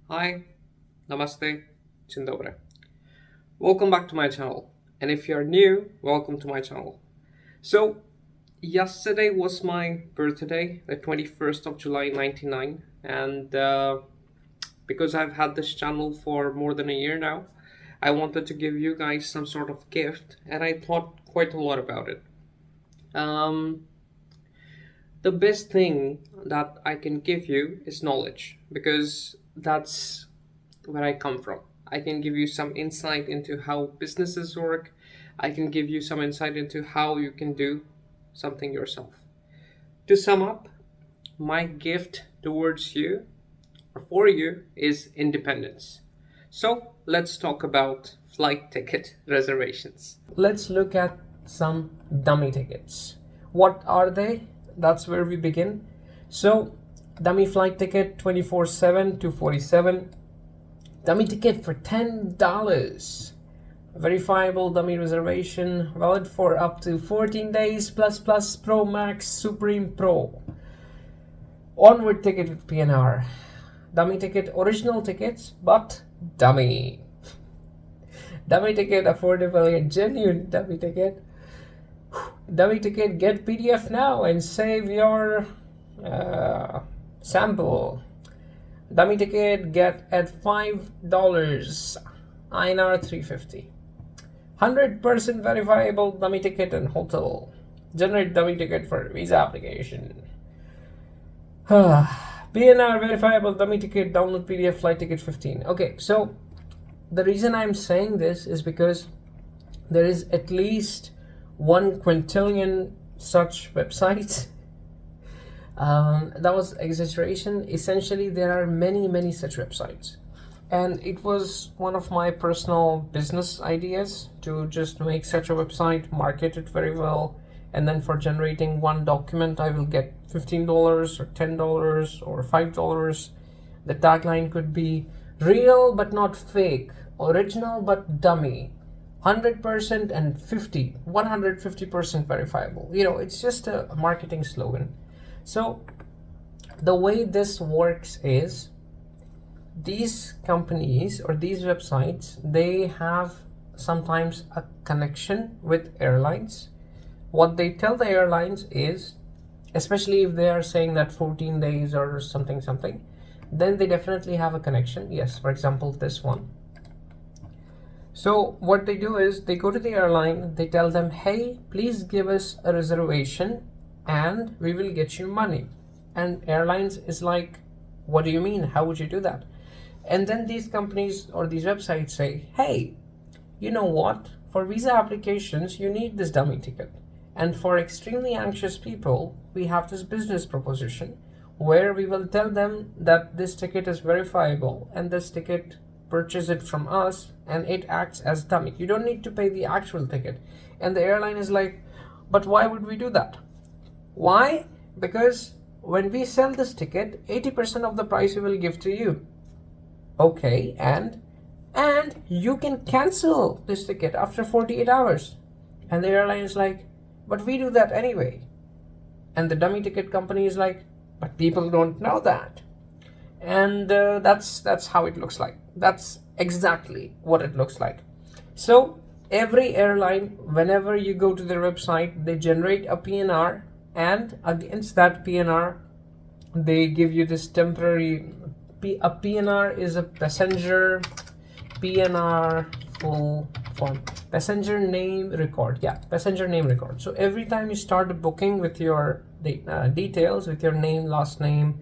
Hi, Namaste, Dzień dobry. Welcome back to my channel. And if you're new, welcome to my channel. So, yesterday was my birthday, the 21st of July 99. And because I've had this channel for more than a year now, I wanted to give you guys some sort of gift. And I thought quite a lot about it. Um, the best thing that I can give you is knowledge because that's where I come from. I can give you some insight into how businesses work. I can give you some insight into how you can do something yourself. To sum up, my gift towards you or for you is independence. So let's talk about flight ticket reservations. Let's look at some dummy tickets. What are they? That's where we begin. So, dummy flight ticket 24/7 to 47. Dummy ticket for $10. Verifiable dummy reservation valid for up to 14 days plus Pro Max Supreme Pro. Onward ticket with PNR. Dummy ticket, original tickets, but dummy. Dummy ticket, affordable and genuine dummy ticket. Dummy ticket, get PDF now and save your sample. Dummy ticket, get at $5, INR 350. 100% verifiable dummy ticket and hotel. Generate dummy ticket for visa application. PNR verifiable dummy ticket, download PDF flight ticket 15. Okay, so the reason I'm saying this is because there is at least 1 quintillion such websites. That was exaggeration. Essentially, there are many such websites. And it was one of my personal business ideas to just make such a website, market it very well, and then for generating one document, I will get $15 or $10 or $5. The tagline could be real but not fake, original but dummy, 100% and 150% verifiable. It's just a marketing slogan. So the way this works is these companies or these websites, they have sometimes a connection with airlines. What they tell the airlines is, especially if they are saying that 14 days or something, then they definitely have a connection. Yes, for example, this one. So what they do is they go to the airline, they tell them, hey, please give us a reservation and we will get you money. And airlines is like, what do you mean? How would you do that? And then these companies or these websites say, hey, you know what? For visa applications, you need this dummy ticket. And for extremely anxious people, we have this business proposition where we will tell them that this ticket is verifiable and this ticket, purchase it from us and it acts as dummy. You don't need to pay the actual ticket. And the airline is like, but why would we do that? Why? Because when we sell this ticket, 80% of the price we will give to you. Okay, and you can cancel this ticket after 48 hours. And the airline is like, but we do that anyway. And the dummy ticket company is like, but people don't know that. And that's how it looks like. That's exactly what it looks like. So every airline, whenever you go to their website, they generate a PNR, and against that PNR, they give you this temporary. A PNR is a passenger PNR full form. Passenger name record. Yeah, passenger name record. So every time you start a booking with your details, with your name, last name,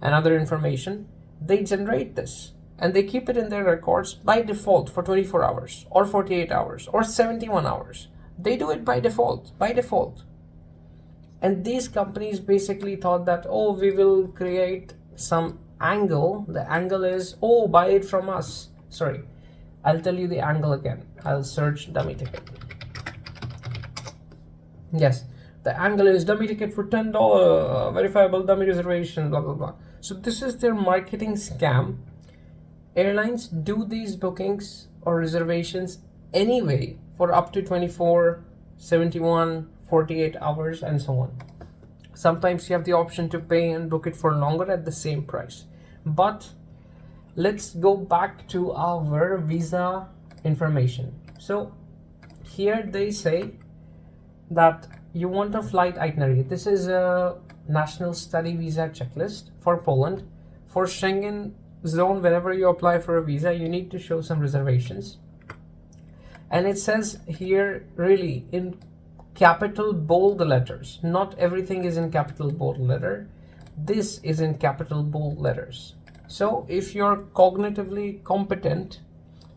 and other information, they generate this and they keep it in their records by default for 24 hours or 48 hours or 71 hours. They do it by default. And these companies basically thought that, oh, we will create some angle. The angle is, oh, buy it from us. Sorry, I'll tell you the angle again. I'll search dummy ticket. Yes, the angle is dummy ticket for $10, verifiable dummy reservation, blah, blah, blah. So this is their marketing scam. Airlines do these bookings or reservations anyway for up to 24, 71, 48 hours and so on. Sometimes you have the option to pay and book it for longer at the same price. But let's go back to our visa information. So here they say that you want a flight itinerary. This is a national study visa checklist for Poland. For Schengen zone, whenever you apply for a visa, you need to show some reservations. And it says here really in capital bold letters. Not everything is in capital bold letter. This is in capital bold letters. So if you're cognitively competent,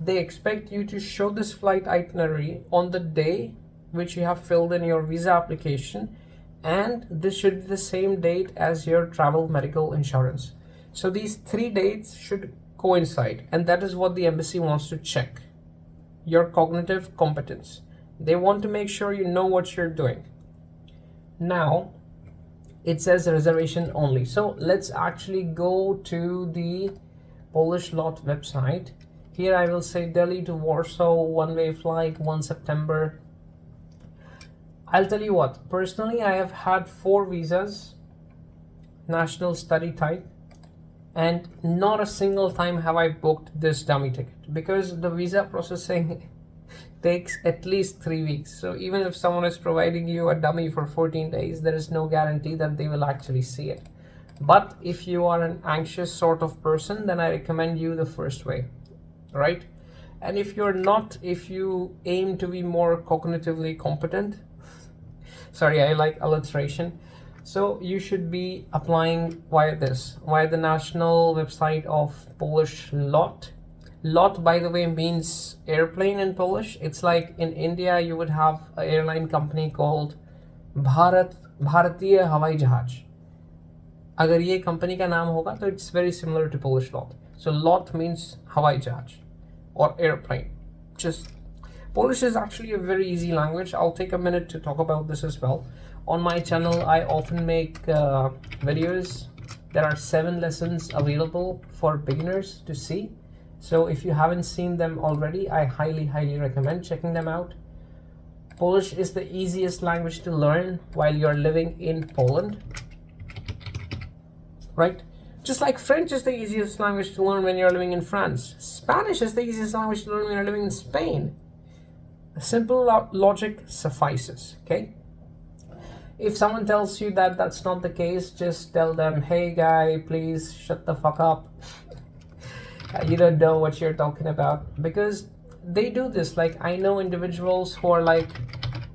they expect you to show this flight itinerary on the day which you have filled in your visa application, and this should be the same date as your travel medical insurance. So these 3 dates should coincide, and that is what the embassy wants to check. Your cognitive competence. They want to make sure you know what you're doing. Now it says reservation only. So let's actually go to the Polish lot website. Here I will say Delhi to Warsaw, one-way flight, 1 September. I'll tell you what, personally I have had 4 visas, national study type, and not a single time have I booked this dummy ticket, because the visa processing takes at least 3 weeks. So even if someone is providing you a dummy for 14 days, there is no guarantee that they will actually see it. But if you are an anxious sort of person, then I recommend you the first way, right? And if you're not, if you aim to be more cognitively competent, sorry, I like alliteration, so you should be applying via the national website of Polish lot. Lot, by the way, means airplane in Polish. It's like in India you would have an airline company called Bharatiya Havai Jahaj. अगर ये company का नाम होगा तो it's very similar to Polish lot. So lot means Havai Jahaj or airplane. Just Polish is actually a very easy language. I'll take a minute to talk about this as well. On my channel, I often make videos. There are 7 lessons available for beginners to see. So if you haven't seen them already, I highly recommend checking them out. Polish is the easiest language to learn while you're living in Poland, right? Just like French is the easiest language to learn when you're living in France. Spanish is the easiest language to learn when you're living in Spain. A simple logic suffices, okay? If someone tells you that that's not the case, just tell them, hey guy, please shut the fuck up. You don't know what you're talking about, because they do this. Like, I know individuals who are like,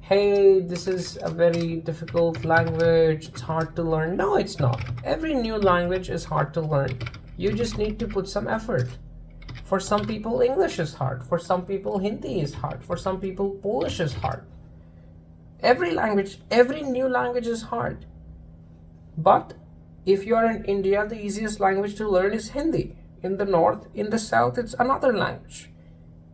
hey, this is a very difficult language, it's hard to learn. No, it's not. Every new language is hard to learn. You just need to put some effort. For some people, English is hard. For some people, Hindi is hard. For some people, Polish is hard. Every language, every new language is hard. But if you are in India, the easiest language to learn is Hindi. In the north, in the south, it's another language.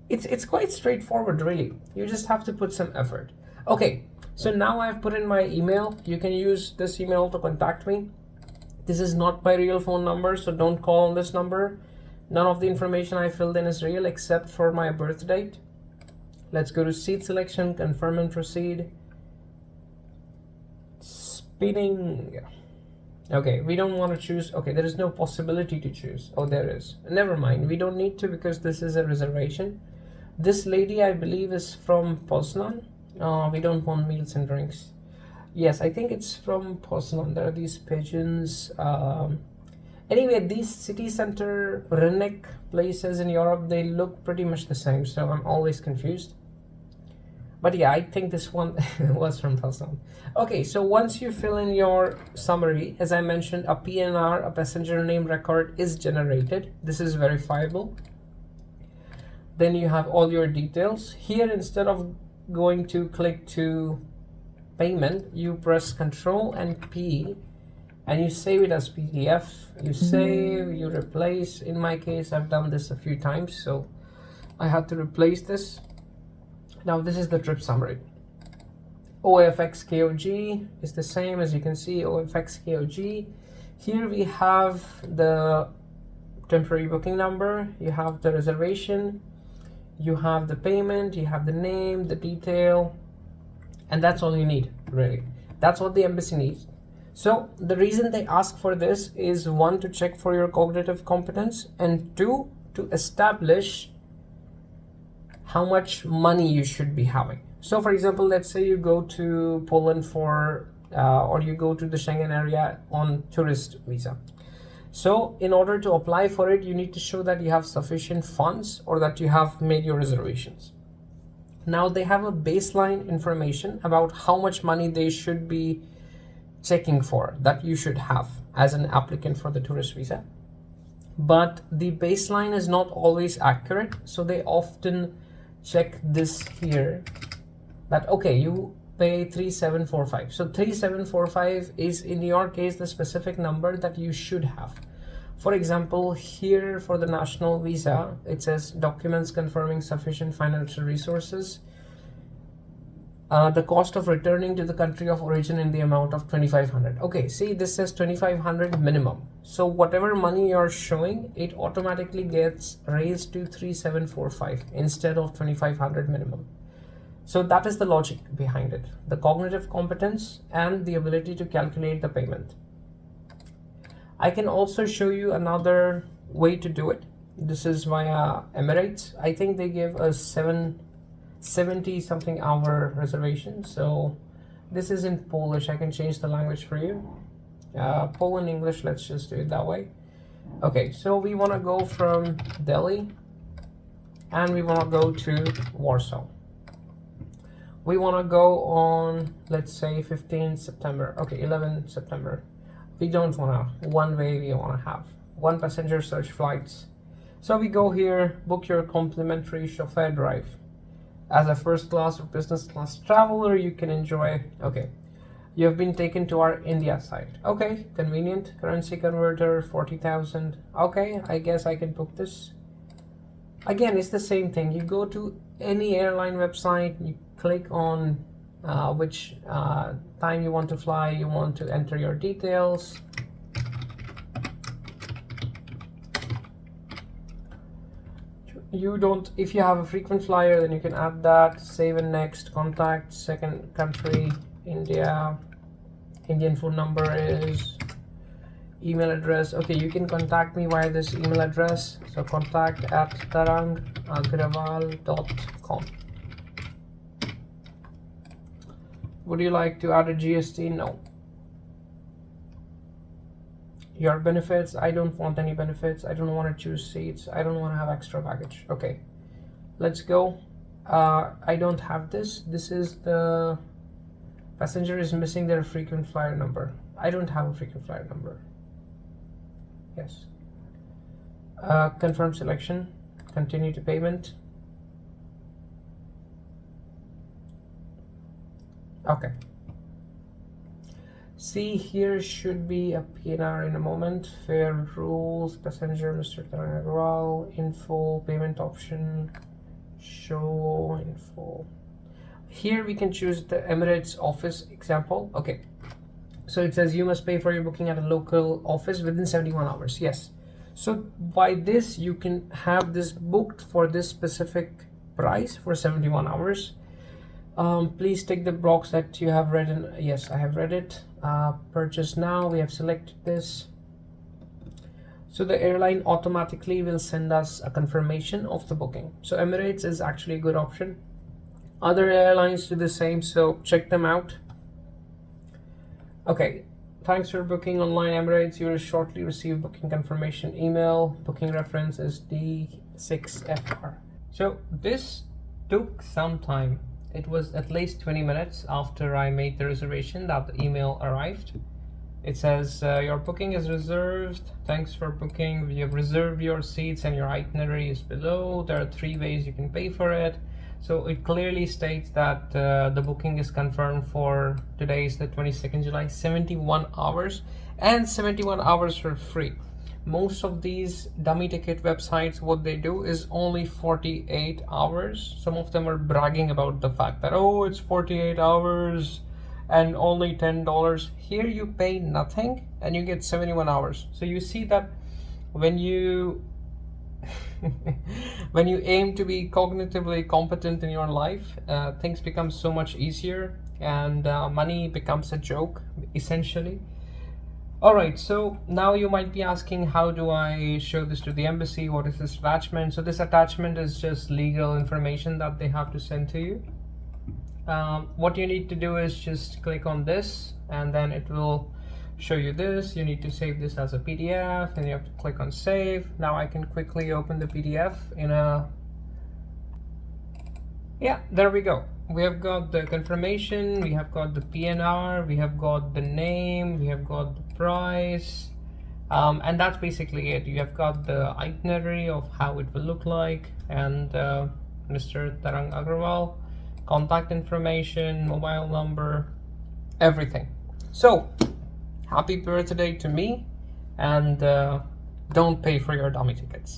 It's quite straightforward, really. You just have to put some effort. Okay, so now I've put in my email. You can use this email to contact me. This is not my real phone number, so don't call on this number. None of the information I filled in is real except for my birth date. Let's go to seat selection, confirm and proceed. Spinning. Okay, we don't want to choose. Okay, there is no possibility to choose. Oh, there is. Never mind. We don't need to, because this is a reservation. This lady, I believe, is from Poznan. We don't want meals and drinks. Yes, I think it's from Poznan. There are these pigeons. Anyway, these city center Rynnik places in Europe, they look pretty much the same. So I'm always confused. But yeah, I think this one was from Poznan. Okay, so once you fill in your summary, as I mentioned, a PNR, a passenger name record, is generated. This is verifiable. Then you have all your details. Here, instead of going to click to payment, you press Ctrl and P and you save it as PDF. You save, you replace. In my case, I've done this a few times, so I had to replace this. Now this is the trip summary. OFX KOG is the same, as you can see, OFX KOG. Here we have the temporary booking number, you have the reservation, you have the payment, you have the name, the detail, and that's all you need, really. That's what the embassy needs. So the reason they ask for this is, one, to check for your cognitive competence, and two, to establish how much money you should be having. So for example, let's say you go to Poland or you go to the Schengen area on tourist visa. So in order to apply for it, you need to show that you have sufficient funds or that you have made your reservations. Now they have a baseline information about how much money they should be checking for, that you should have as an applicant for the tourist visa. But the baseline is not always accurate, so they often check this here, that okay, you pay 3745. So 3745 is in your case the specific number that you should have. For example, here for the national visa, it says documents confirming sufficient financial resources. The cost of returning to the country of origin in the amount of 2500. Okay, see, this says 2500 minimum. So whatever money you're showing, it automatically gets raised to 3745 instead of 2500 minimum. So that is the logic behind it, the cognitive competence and the ability to calculate the payment. I can also show you another way to do it. This is via Emirates. I think they give a 70 something hour reservation. So this is in Polish. I can change the language for you. Poland English, let's just do it that way. Okay, so we want to go from Delhi and we want to go to Warsaw. We want to go on, let's say 15 September. Okay, 11 September. We don't want to one way, we want to have one passenger search flights. So we go here, book your complimentary chauffeur drive. As a first class or business class traveler, you can enjoy, okay, you have been taken to our India site. Okay, convenient, currency converter, 40,000. Okay, I guess I can book this. Again, it's the same thing. You go to any airline website, you click on which time you want to fly, you want to enter your details. You don't, if you have a frequent flyer, then you can add that, save and next, contact, second country, India, Indian phone number is, email address. Okay, you can contact me via this email address. So contact@tarangagrawal.com. Would you like to add a GST? No. Your benefits, I don't want any benefits. I don't want to choose seats. I don't want to have extra baggage. Okay, let's go. I don't have this. This is the passenger is missing their frequent flyer number. I don't have a frequent flyer number. Yes. Confirm selection. Continue to payment. Okay. See, here should be a PNR in a moment. Fare rules, passenger, Mr. Tarang Agrawal, info, payment option, show info. Here we can choose the Emirates office example. Okay. So it says you must pay for your booking at a local office within 71 hours. Yes. So by this, you can have this booked for this specific price for 71 hours. Please tick the box that you have read in. Yes, I have read it. Purchase now. We have selected this. So the airline automatically will send us a confirmation of the booking. So Emirates is actually a good option. Other airlines do the same, so check them out. Okay, thanks for booking online Emirates. You will shortly receive booking confirmation email. Booking reference is D6FR. So this took some time. It was at least 20 minutes after I made the reservation that the email arrived. It says your booking is reserved. Thanks for booking. We have reserved your seats and your itinerary is below. There are 3 ways you can pay for it. So it clearly states that the booking is confirmed for today is the 22nd July, 71 hours and 71 hours for free. Most of these dummy ticket websites, what they do is only 48 hours. Some of them are bragging about the fact that, oh, it's 48 hours and only $10. Here you pay nothing and you get 71 hours. So you see that when you when you aim to be cognitively competent in your life, things become so much easier and money becomes a joke, essentially. Alright, so now you might be asking, how do I show this to the embassy? What is this attachment? So this attachment is just legal information that they have to send to you. What you need to do is just click on this, and then it will show you this. You need to save this as a PDF, and you have to click on save. Now I can quickly open the PDF in a... Yeah, there we go. We have got the confirmation, we have got the PNR, we have got the name, we have got the price, and that's basically it. You have got the itinerary of how it will look like, and Mr. Tarang Agrawal, contact information, mobile number, everything. So happy birthday to me, and don't pay for your dummy tickets.